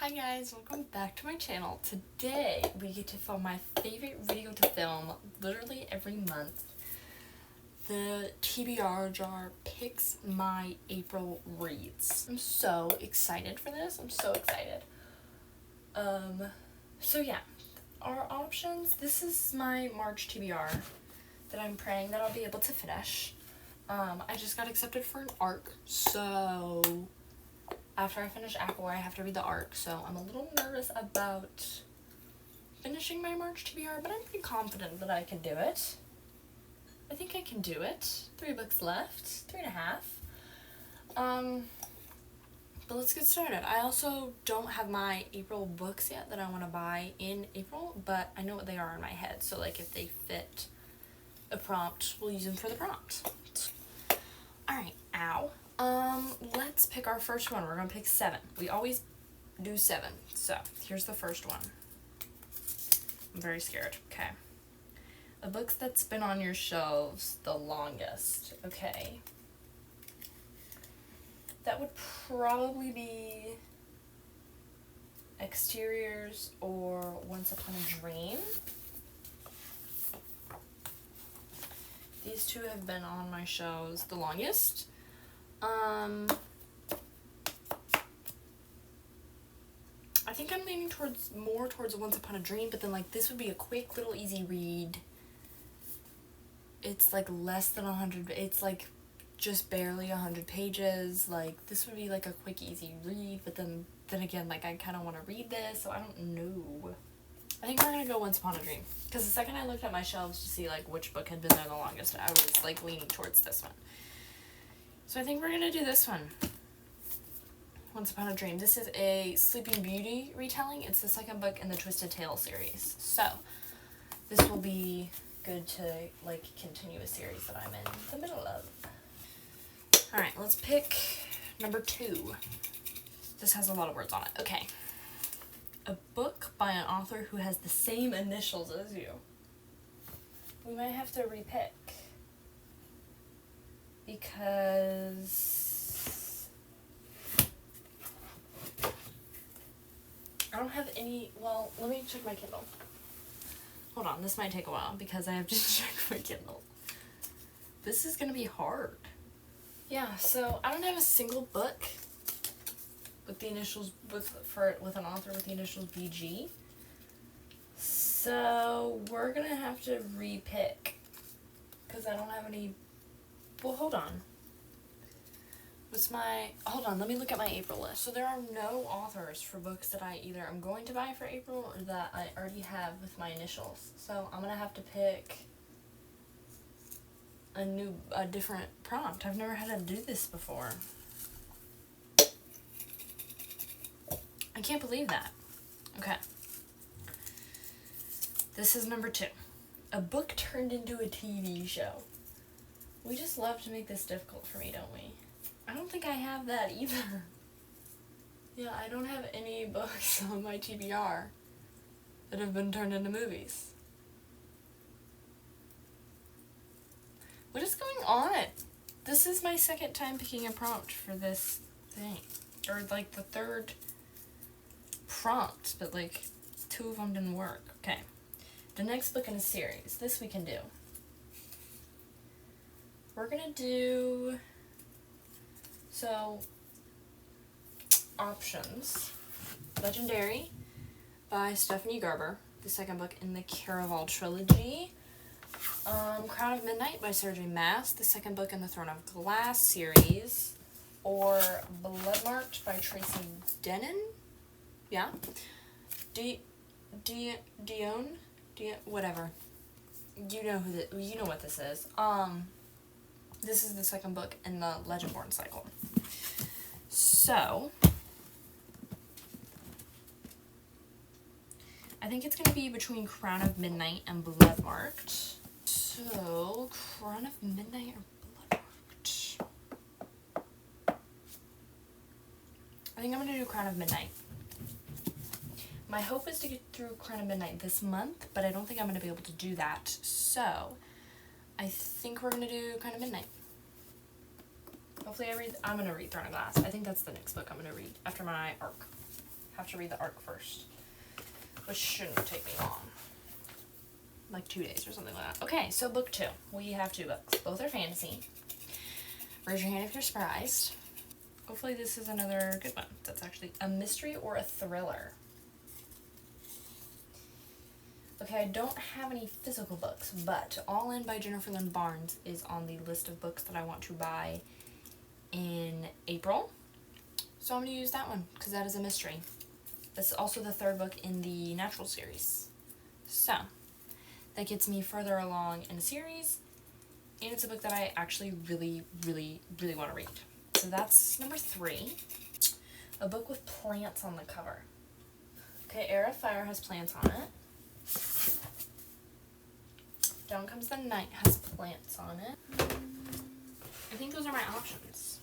Hi guys, welcome back to my channel. Today we get to film my favorite video to film literally every month. The TBR jar picks my April reads. I'm so excited for this. I'm so excited. So yeah, our options. This is my March TBR that I'm praying that I'll be able to finish. I just got accepted for an ARC, so after I finish Aqua, I have to read the ARC, so I'm a little nervous about finishing my March TBR, but I'm pretty confident that I can do it. I think I can do it. 3 books left, 3.5. But let's get started. I also don't have my April books yet that I want to buy in April, but I know what they are in my head, so like if they fit a prompt, we'll use them for the prompt. Alright, ow. Let's pick our first one. We're gonna pick 7. We always do 7. So, here's the first one. I'm very scared. Okay. A book that's been on your shelves the longest. Okay. That would probably be Exteriors or Once Upon a Dream. These two have been on my shelves the longest. I think I'm leaning more towards Once Upon a Dream, but then like this would be a quick little easy read. It's like less than 100, it's like just barely 100 pages. Like this would be like a quick easy read, but then again, like I kind of want to read this, so I don't know. I think we're gonna go Once Upon a Dream, because the second I looked at my shelves to see like which book had been there the longest, I was like leaning towards this one. So I think we're gonna do this one. Once Upon a Dream. This is a Sleeping Beauty retelling. It's the second book in the Twisted Tale series. So this will be good to like continue a series that I'm in the middle of. Alright, let's pick number 2. This has a lot of words on it. Okay. A book by an author who has the same initials as you. We might have to repick, because I don't have any. Well, let me check my Kindle. Hold on, this might take a while because I have to check my Kindle. This is gonna be hard. Yeah, so I don't have a single book with the initials with an author with the initials BG. So we're gonna have to repick because I don't have any. Well, hold on. Hold on, let me look at my April list. So there are no authors for books that I either am going to buy for April or that I already have with my initials. So I'm gonna have to pick a different prompt. I've never had to do this before. I can't believe that. Okay. This is number 2. A book turned into a TV show. We just love to make this difficult for me, don't we? I don't think I have that either. Yeah, I don't have any books on my TBR that have been turned into movies. What is going on? This is my second time picking a prompt for this thing. Or like the third prompt, but like 2 of them didn't work. Okay. The next book in a series. This we can do. We're gonna do, so, options. Legendary by Stephanie Garber, the second book in the Caraval trilogy. Crown of Midnight by Sarah J. Maas, the second book in the Throne of Glass series. Or Bloodmarked by Tracy Denon. Yeah. Dion, whatever. You know what this is. This is the second book in the Legendborn cycle. So, I think it's going to be between Crown of Midnight and Bloodmarked. So, Crown of Midnight or Bloodmarked? I think I'm going to do Crown of Midnight. My hope is to get through Crown of Midnight this month, but I don't think I'm going to be able to do that. So, I think we're going to do Crown of Midnight. Hopefully I'm going to read Throne of Glass. I think that's the next book I'm going to read after my ARC. have to read the arc first, which shouldn't take me long. Like 2 days or something like that. Okay, so book 2. We have 2 books. Both are fantasy. Raise your hand if you're surprised. Hopefully this is another good one. That's actually a mystery or a thriller. Okay, I don't have any physical books, but All In by Jennifer Lynn Barnes is on the list of books that I want to buy in April. So I'm going to use that one, because that is a mystery. This is also the 3rd book in the Natural series. So, that gets me further along in the series, and it's a book that I actually really, really, really want to read. So that's number 3. A book with plants on the cover. Okay, Air of Fire has plants on it. Down Comes the Night has plants on it. I think those are my options.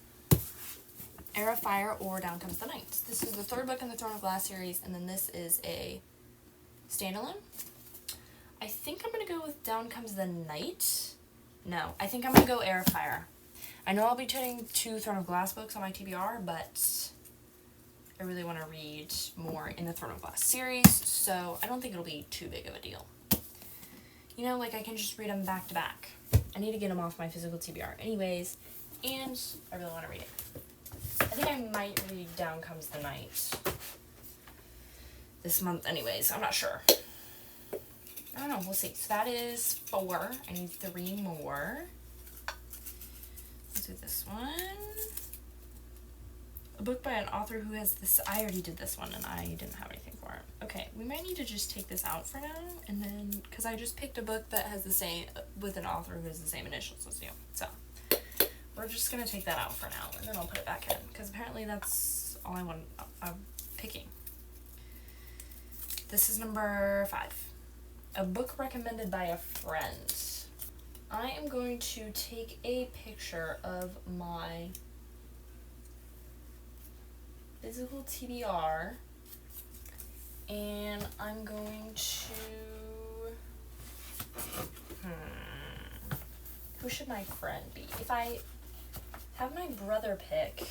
Air of Fire or Down Comes the Night. This is the 3rd book in the Throne of Glass series, and then this is a standalone. I think I'm going to go with Down Comes the Night. No, I think I'm going to go Air of Fire. I know I'll be putting 2 Throne of Glass books on my TBR, but I really want to read more in the Throne of Glass series, so I don't think it'll be too big of a deal. You know, like I can just read them back to back. I need to get them off my physical TBR anyways, and I really want to read it. I think I might read Down Comes the Night this month anyways. I'm not sure. I don't know. We'll see. So that is 4. I need 3 more. Let's do this one. A book by an author who has this. I already did this one and I didn't have anything for it. Okay, we might need to just take this out for now, and then because I just picked a book that has the same with an author who has the same initials as you. So we're just gonna take that out for now, and then I'll put it back in because apparently that's all I'm picking. This is number 5. A book recommended by a friend. I am going to take a picture of my physical TBR, and I'm going to, who should my friend be? If I have my brother pick,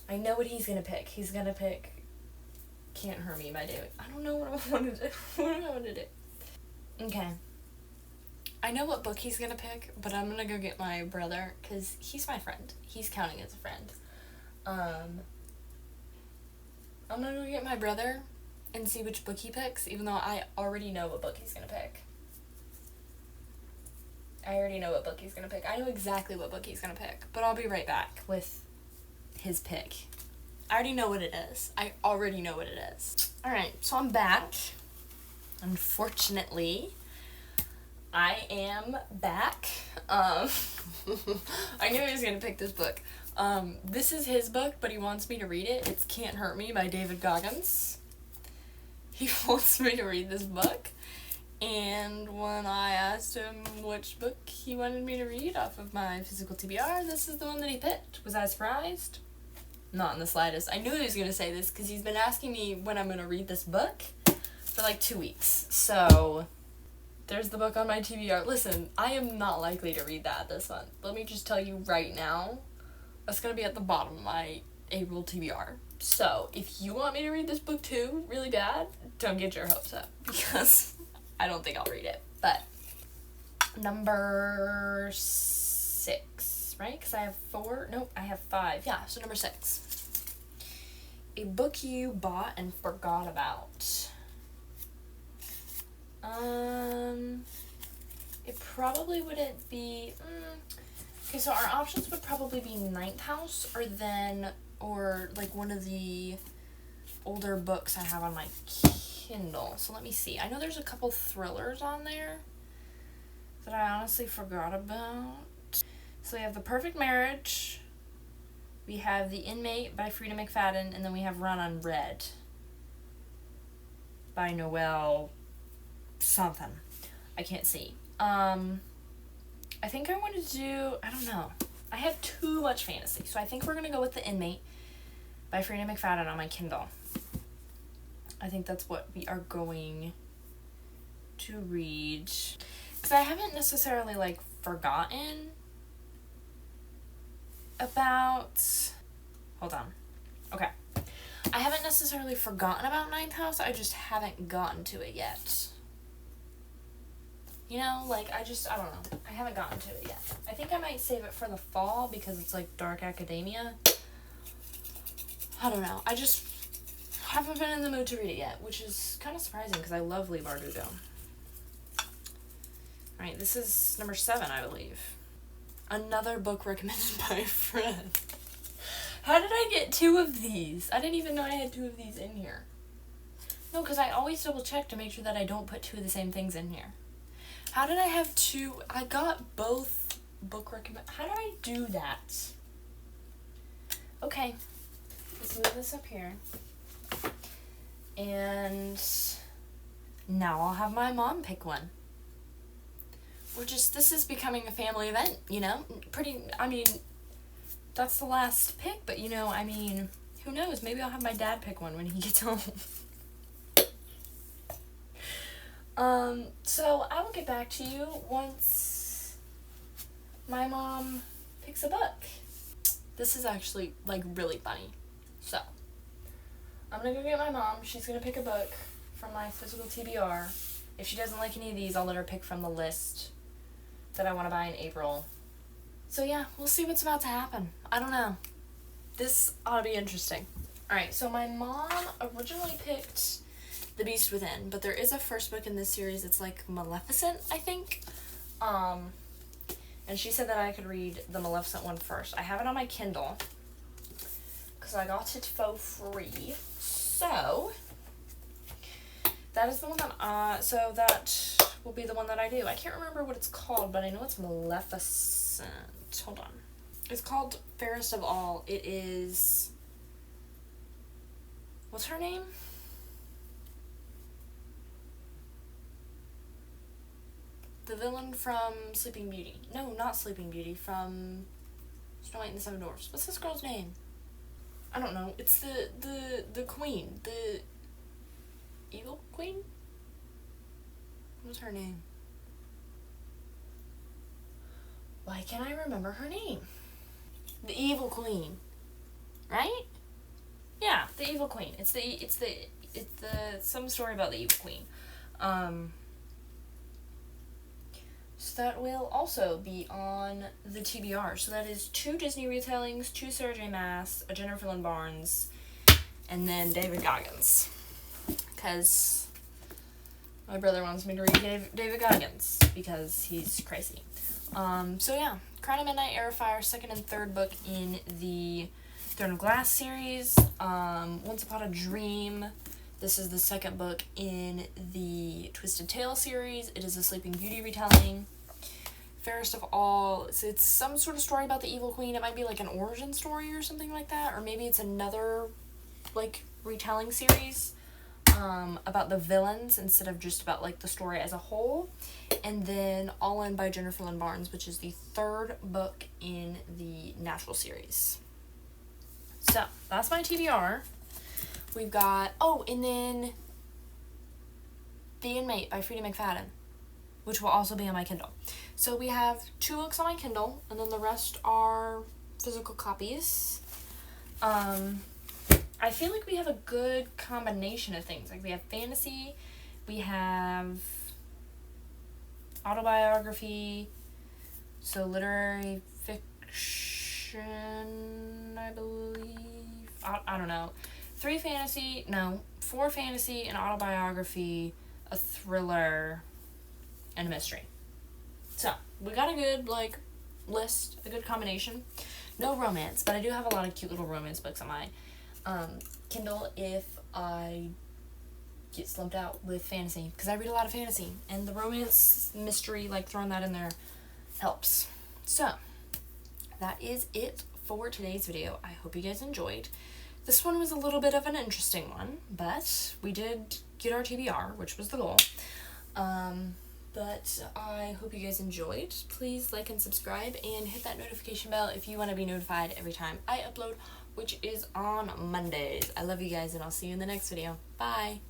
I know what he's gonna pick. He's gonna pick Can't Hurt Me by David. I don't know what I want to do. What do I want to do? Okay. I know what book he's gonna pick, but I'm gonna go get my brother, because he's my friend. He's counting as a friend. I'm gonna go get my brother and see which book he picks, even though I already know what book he's gonna pick. I already know what book he's gonna pick. I know exactly what book he's gonna pick, but I'll be right back with his pick. I already know what it is. I already know what it is. Alright, so I'm back. Unfortunately, I am back. I knew he was gonna pick this book. This is his book, but he wants me to read it. It's Can't Hurt Me by David Goggins. He wants me to read this book. And when I asked him which book he wanted me to read off of my physical TBR, this is the one that he picked. Was I surprised? Not in the slightest. I knew he was going to say this because he's been asking me when I'm going to read this book for like 2 weeks. So, there's the book on my TBR. Listen, I am not likely to read that this month. Let me just tell you right now, that's going to be at the bottom of my April TBR. So, if you want me to read this book too, really bad, don't get your hopes up, because I don't think I'll read it. But, number 6, right? Because I have 4. Nope, I have 5. Yeah, so number 6. A book you bought and forgot about. It probably wouldn't be, okay, so our options would probably be Ninth House or like one of the older books I have on my Kindle. So let me see. I know there's a couple thrillers on there that I honestly forgot about. So we have The Perfect Marriage, we have The Inmate by Frida McFadden, and then we have Run on Red by Noelle something. I can't see. I think I want to do, I don't know. I have too much fantasy, so I think we're going to go with The Inmate by Frida McFadden on my Kindle. I think that's what we are going to read. Because I haven't necessarily, like, forgotten about... Hold on. Okay. I haven't necessarily forgotten about Ninth House, I just haven't gotten to it yet. You know, like, I don't know. I haven't gotten to it yet. I think I might save it for the fall because it's, like, dark academia. I don't know. I just haven't been in the mood to read it yet, which is kind of surprising because I love Leigh Bardugo. Alright, this is number 7, I believe. Another book recommended by a friend. How did I get 2 of these? I didn't even know I had 2 of these in here. No, because I always double check to make sure that I don't put 2 of the same things in here. How did I have 2? I got both book recommend. How did I do that? Okay. Let's move this up here. And now I'll have my mom pick one. This is becoming a family event, you know? That's the last pick, but who knows? Maybe I'll have my dad pick one when he gets home. So I will get back to you once my mom picks a book. This is actually, like, really funny. So, I'm gonna go get my mom. She's gonna pick a book from my physical TBR. If she doesn't like any of these, I'll let her pick from the list that I want to buy in April. So yeah, we'll see what's about to happen. I don't know. This ought to be interesting. Alright, so my mom originally picked The Beast Within, but there is a first book in this series. It's like Maleficent, I think. And she said that I could read the Maleficent one first. I have it on my Kindle because I got it for free. So that is the one that so that will be the one that I do. I can't remember what it's called, but I know it's Maleficent. Hold on. It's called Fairest of All. It is, what's her name? The villain from Sleeping Beauty. No, not Sleeping Beauty. From Snow White and the Seven Dwarfs. What's this girl's name? I don't know. It's the queen. The evil queen? What's her name? Why can't I remember her name? The evil queen. Right? Yeah, the evil queen. It's some story about the evil queen. So that will also be on the TBR. So that is 2 Disney retellings, 2 Sarah J. Maas, a Jennifer Lynn Barnes, and then David Goggins. Because my brother wants me to read David Goggins because he's crazy. So yeah, Crown of Midnight, Air of Fire, 2nd and 3rd book in the Throne of Glass series. Once Upon a Dream. This is the 2nd book in the Twisted Tale series. It is a Sleeping Beauty retelling. Fairest of All, it's some sort of story about the evil queen. It might be like an origin story or something like that. Or maybe it's another, like, retelling series about the villains instead of just about, like, the story as a whole. And then All In by Jennifer Lynn Barnes, which is the 3rd book in the Natural series. So, that's my TBR. We've got, and then The Inmate by Frida McFadden, which will also be on my Kindle. So we have 2 books on my Kindle, and then the rest are physical copies. I feel like we have a good combination of things. Like, we have fantasy, we have autobiography, so literary fiction, I believe. I don't know. 4 fantasy, an autobiography, a thriller, and a mystery. So, we got a good, list, a good combination. No romance, but I do have a lot of cute little romance books on my Kindle if I get slumped out with fantasy, because I read a lot of fantasy, and the romance, mystery, throwing that in there helps. So, that is it for today's video. I hope you guys enjoyed. This one was a little bit of an interesting one, but we did get our TBR, which was the goal. But I hope you guys enjoyed. Please like and subscribe and hit that notification bell if you want to be notified every time I upload, which is on Mondays. I love you guys, and I'll see you in the next video. Bye!